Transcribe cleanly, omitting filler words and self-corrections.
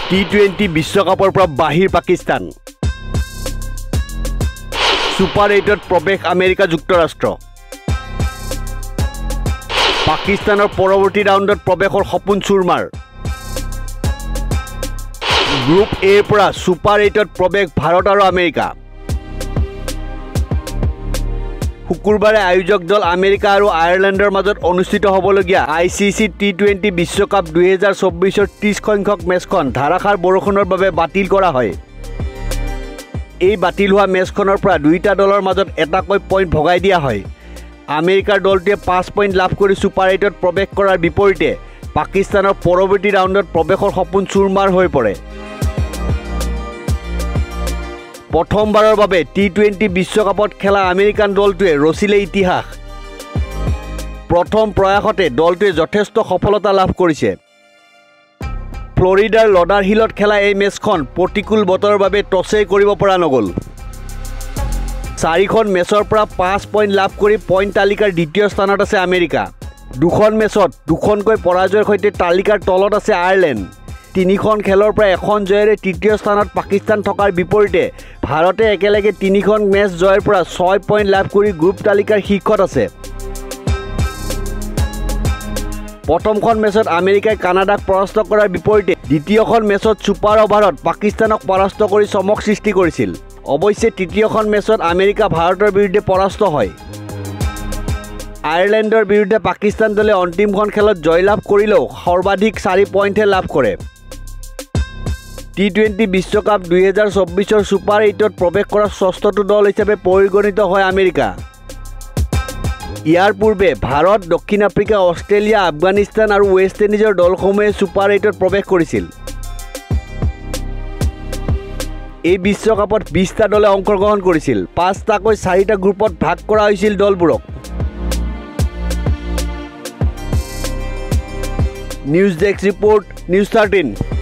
T20 বিশ্বকাপৰ পৰা বাহিৰ পাকিস্তান সুপাৰ 8ত প্ৰৱেশ আমেৰিকা যুক্তৰাষ্ট্ৰ পাকিস্তানৰ পৰৱৰ্তী ৰাউণ্ডত প্ৰৱেশৰ সপোন চুৰমাৰ গ্ৰুপ এৰ পৰা সুপাৰ 8ত প্ৰৱেশ ভাৰত আৰু আমেৰিকা শুকুৰবাৰে আয়োজক দল আমেৰিকা আৰু আয়াৰলেণ্ডৰ মাজত অনুষ্ঠিত হ'বলগীয়া ICC T20 বিশ্বকাপ 2024ৰ 30 সংখ্যক মেচখন ধাৰাসাৰ বৰষুণৰ বাবে বাতিল কৰা হয় এই বাতিল হোৱা মেচখনৰ পৰা দুইটা দলৰ মাজত এটাকৈ পইণ্ট ভগাই দিয়া হয় আমেৰিকাৰ দলটোৱে 5 পইণ্ট লাভ কৰি সুপাৰ 8ত প্ৰৱেশ কৰাৰ বিপৰীতে পাকিস্তানৰ পৰৱৰ্তী ৰাউণ্ডত প্ৰৱেশৰ সপোন চুৰমাৰ হৈ পৰে প্ৰথমবাৰৰ বাবে T20 বিশ্বকাপত খেলা আমেৰিকান দলটোৱে ৰচিলে ইতিহাস প্ৰথম প্ৰয়াসতে দলটোৱে যথেষ্ট সফলতা লাভ কৰিছে ফ্লৰিডাৰ লডাৰহিলত খেলা এই মেচখন প্ৰতিকূল বতৰৰ বাবে টছে কৰিব পৰা নগল 4খন মেচৰ পৰা 5 পইণ্ট লাভ কৰি পইণ্ট তালিকাৰ দ্বিতীয় স্থানত আছে আমেৰিকা দুখন মেচত দুখনকৈ পৰাজয়ৰ সৈতে তালিকাৰ তলত আছে আয়াৰলেণ্ড 3খন খেলৰ পৰা এখন জয়েৰে তৃতীয় স্থানত পাকিস্তান থকাৰ বিপৰীতে ভাৰতে একেলগে 3খন মেচ জয়ৰ পৰা 6 পইণ্ট লাভ কৰি গ্ৰুপ তালিকাৰ শীৰ্ষত আছে প্ৰথমখন মেচত আমেৰিকাই কানাডাক পৰাস্ত কৰাৰ বিপৰীতে দ্বিতীয়খন মেচত সুপাৰ অভাৰত পাকিস্তানক পৰাস্ত কৰি চমক সৃষ্টি কৰিছিল অৱশ্যে তৃতীয়খন মেচত আমেৰিকা ভাৰতৰ বিৰুদ্ধে পৰাস্ত হয় আয়াৰলেণ্ডৰ বিৰুদ্ধে পাকিস্তান দলে অন্তিমখন খেলত জয়লাভ কৰিলেও সৰ্বাধিক 4 পইণ্টহে লাভ কৰে T20 বিশ্বকাপ 2024ৰ সুপাৰ 8ত প্ৰৱেশ কৰা ষষ্ঠটো দল হিচাপে পৰিগণিত হয় আমেৰিকা ইয়াৰ পূৰ্বে ভাৰত দক্ষিণ আফ্ৰিকা অষ্ট্ৰেলিয়া আফগানিস্তান আৰু ৱেষ্ট ইণ্ডিজৰ দলসমূহে সুপাৰ 8ত প্ৰৱেশ কৰিছিল এই বিশ্বকাপত 20টা দলে অংশগ্ৰহণ কৰিছিল 5টাকৈ 4টা গ্ৰুপত ভাগ কৰা হৈছিল দলবোৰক নিউজ ডেস্ক ৰিপোৰ্ট নিউজ 13